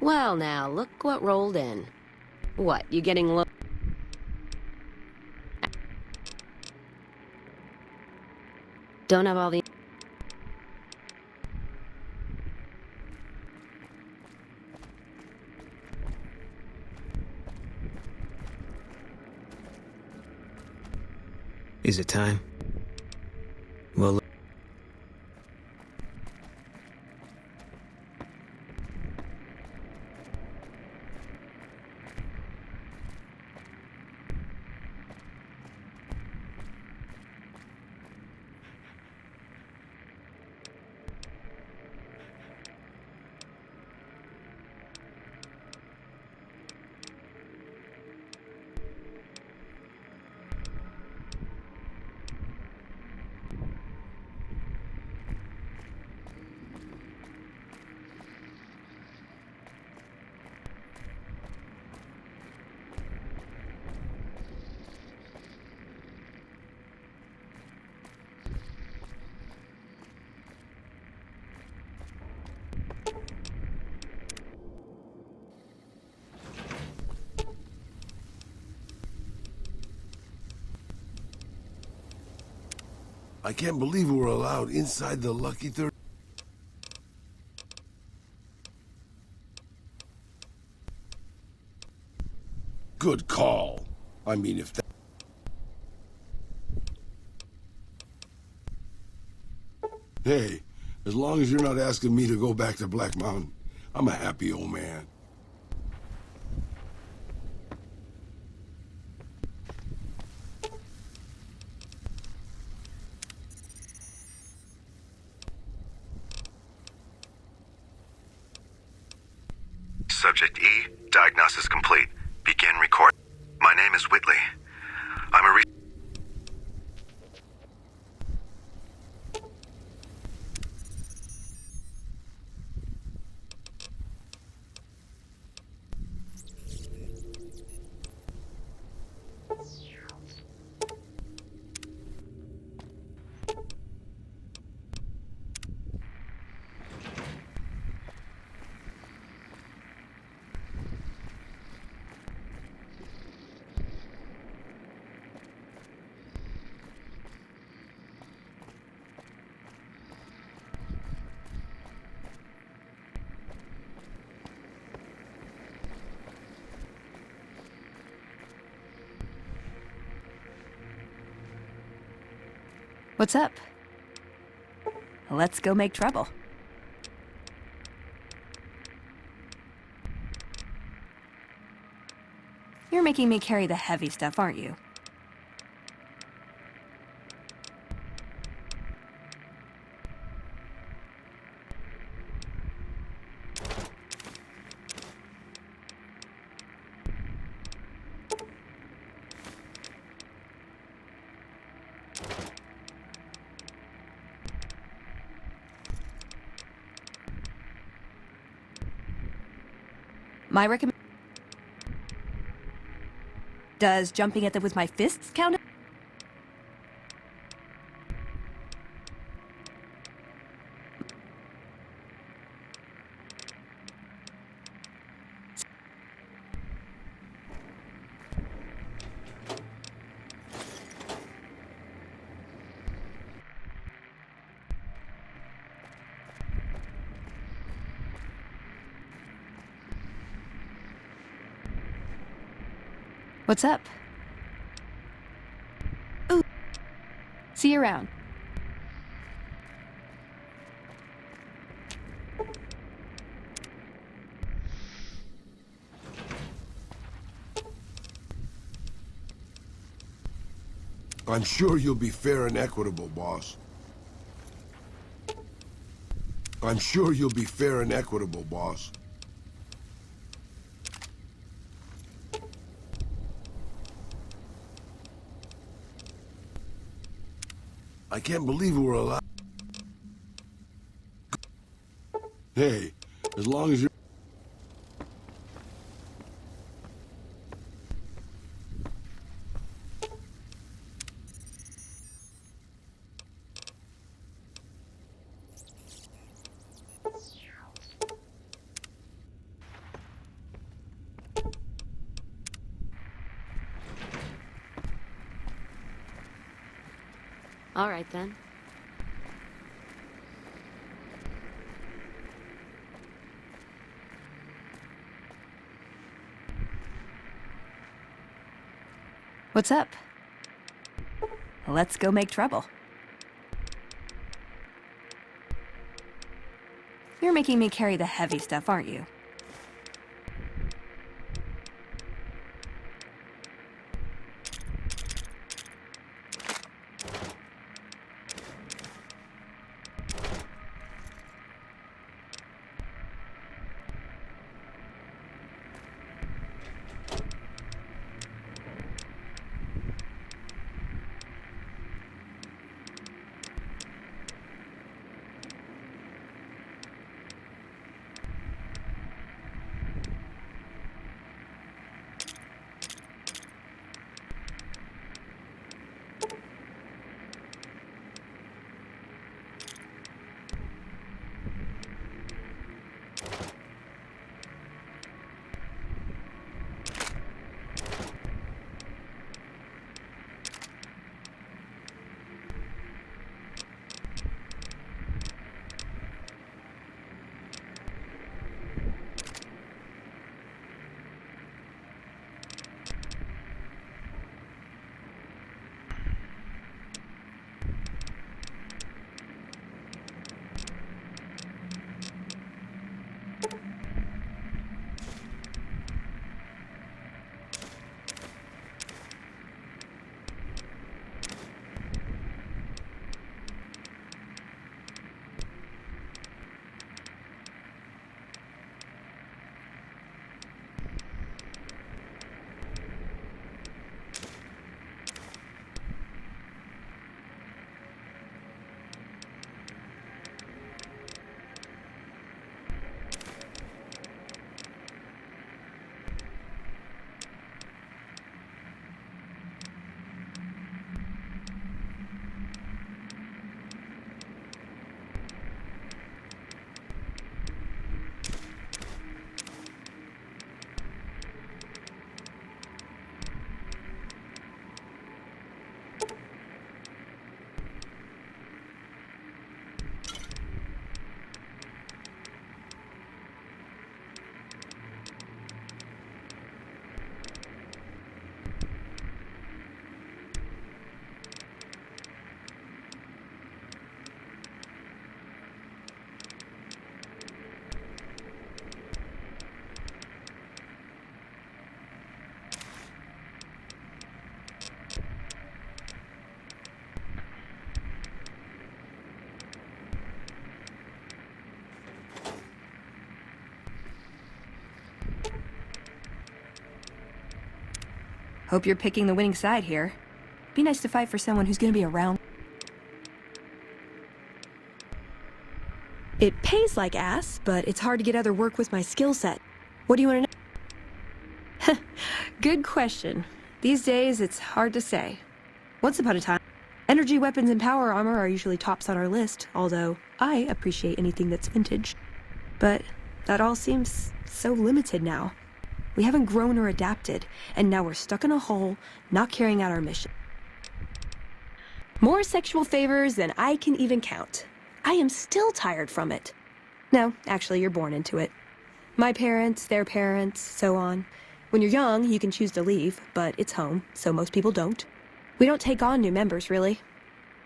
Well now, look what rolled in. What, you getting low? Don't have all the... Is it time? Well, I can't believe we're allowed inside the Lucky 30. Good call. I mean, if that... Hey, as long as you're not asking me to go back to Black Mountain, I'm a happy old man. Subject E, diagnosis complete. Begin record. My name is Whitley. I'm a What's up? Let's go make trouble. You're making me carry the heavy stuff, aren't you? My recommend... Does jumping at them with my fists count? What's up? Ooh. See you around. I'm sure you'll be fair and equitable, boss. I'm sure you'll be fair and equitable, boss. I can't believe we're allowed... Hey, as long as you're... All right, then. What's up? Let's go make trouble. You're making me carry the heavy stuff, aren't you? Hope you're picking the winning side here. Be nice to fight for someone who's gonna be around. It pays like ass, but it's hard to get other work with my skill set. What do you want to know? Good question. These days, it's hard to say. Once upon a time, energy weapons and power armor are usually tops on our list, although I appreciate anything that's vintage. But that all seems so limited now. We haven't grown or adapted, and now we're stuck in a hole, not carrying out our mission. More sexual favors than I can even count. I am still tired from it. No, actually, you're born into it. My parents, their parents, so on. When you're young, you can choose to leave, but it's home, so most people don't. We don't take on new members, really.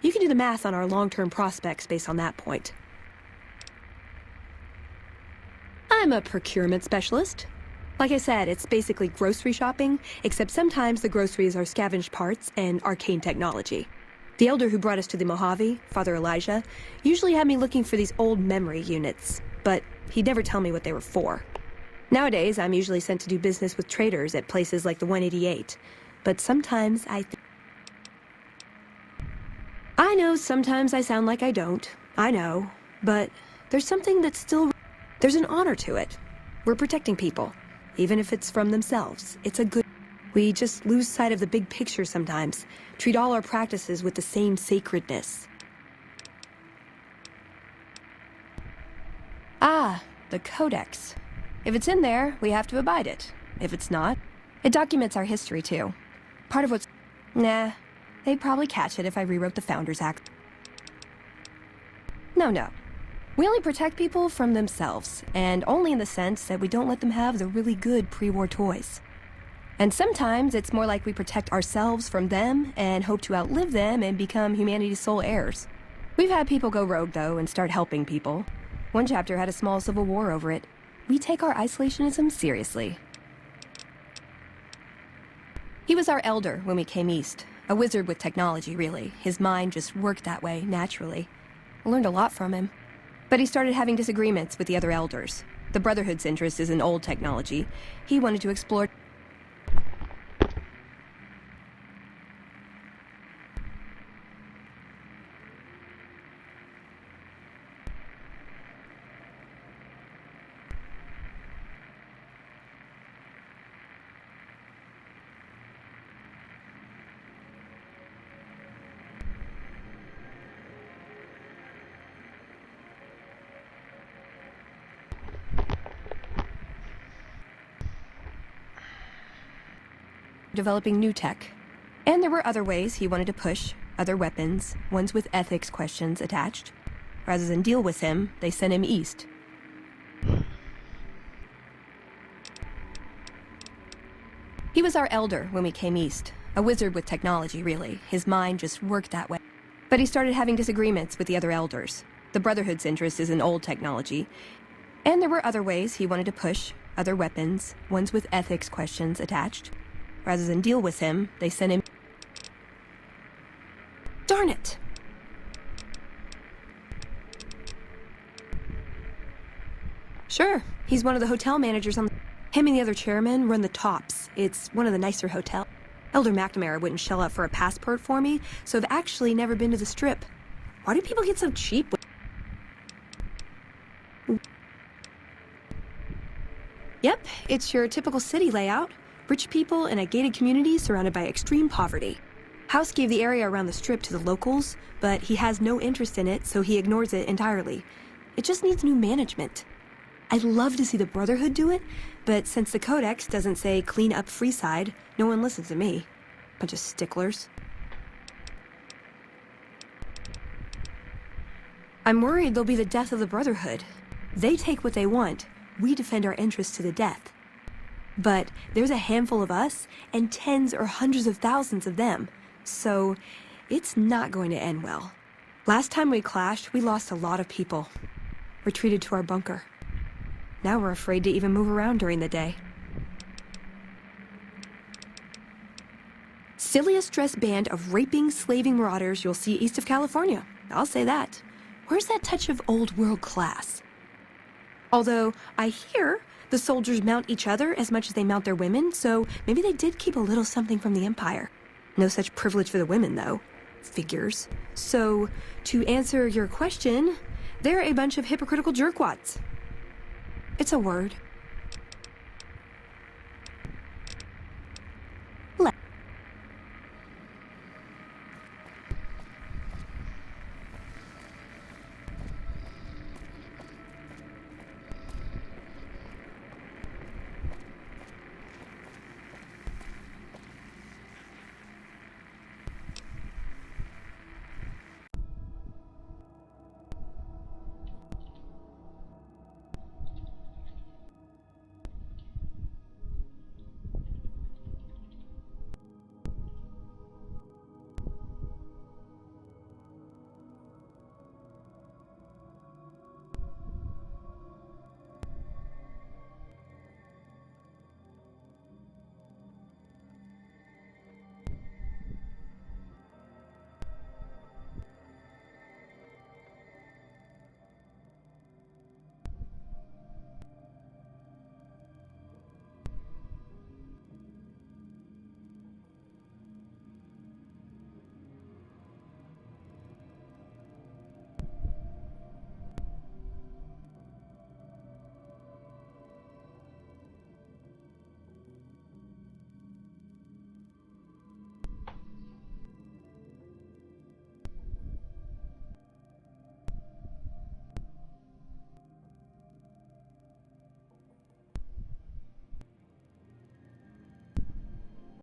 You can do the math on our long-term prospects based on that point. I'm a procurement specialist. Like I said, it's basically grocery shopping, except sometimes the groceries are scavenged parts and arcane technology. The elder who brought us to the Mojave, Father Elijah, usually had me looking for these old memory units, but he'd never tell me what they were for. Nowadays, I'm usually sent to do business with traders at places like the 188, but sometimes I know sometimes I sound like I don't, I know, but there's something that's there's an honor to it. We're protecting people, even if it's from themselves. It's a good... We just lose sight of the big picture sometimes, treat all our practices with the same sacredness. Ah, the Codex. If it's in there, we have to abide it. If it's not, it documents our history too. Part of what's... Nah, They'd probably catch it if I rewrote the Founders Act. No. We only protect people from themselves, and only in the sense that we don't let them have the really good pre-war toys. And sometimes it's more like we protect ourselves from them and hope to outlive them and become humanity's sole heirs. We've had people go rogue, though, and start helping people. One chapter had a small civil war over it. We take our isolationism seriously. He was our elder when we came east. A wizard with technology, really. His mind just worked that way, naturally. I learned a lot from him. But he started having disagreements with the other elders. The Brotherhood's interest is in old technology. He wanted to explore... developing new tech. And there were other ways he wanted to push, other weapons, ones with ethics questions attached. Rather than deal with him, they sent him east. He was our elder when we came east. A wizard with technology, really. His mind just worked that way. But he started having disagreements with the other elders. The Brotherhood's interest is in old technology. And there were other ways he wanted to push, other weapons, ones with ethics questions attached. Rather than deal with him, they sent him... Darn it! Sure, he's one of the hotel managers on... Him and the other chairmen run the Tops. It's one of the nicer hotels. Elder McNamara wouldn't shell out for a passport for me, so I've actually never been to the Strip. Why do people get so cheap with... Yep, it's your typical city layout. Rich people in a gated community surrounded by extreme poverty. House gave the area around the Strip to the locals, but he has no interest in it, so he ignores it entirely. It just needs new management. I'd love to see the Brotherhood do it, but since the Codex doesn't say clean up Freeside, no one listens to me. Bunch of sticklers. I'm worried they'll be the death of the Brotherhood. They take what they want. We defend our interests to the death. But there's a handful of us and tens or hundreds of thousands of them, so it's not going to end well. Last time we clashed, we lost a lot of people. Retreated to our bunker. Now we're afraid to even move around during the day. Silliest dressed band of raping, slaving marauders you'll see east of California. I'll say that. Where's that touch of old world class? Although, I hear the soldiers mount each other as much as they mount their women, so maybe they did keep a little something from the Empire. No such privilege for the women, though. Figures. So, to answer your question, they're a bunch of hypocritical jerkwads. It's a word.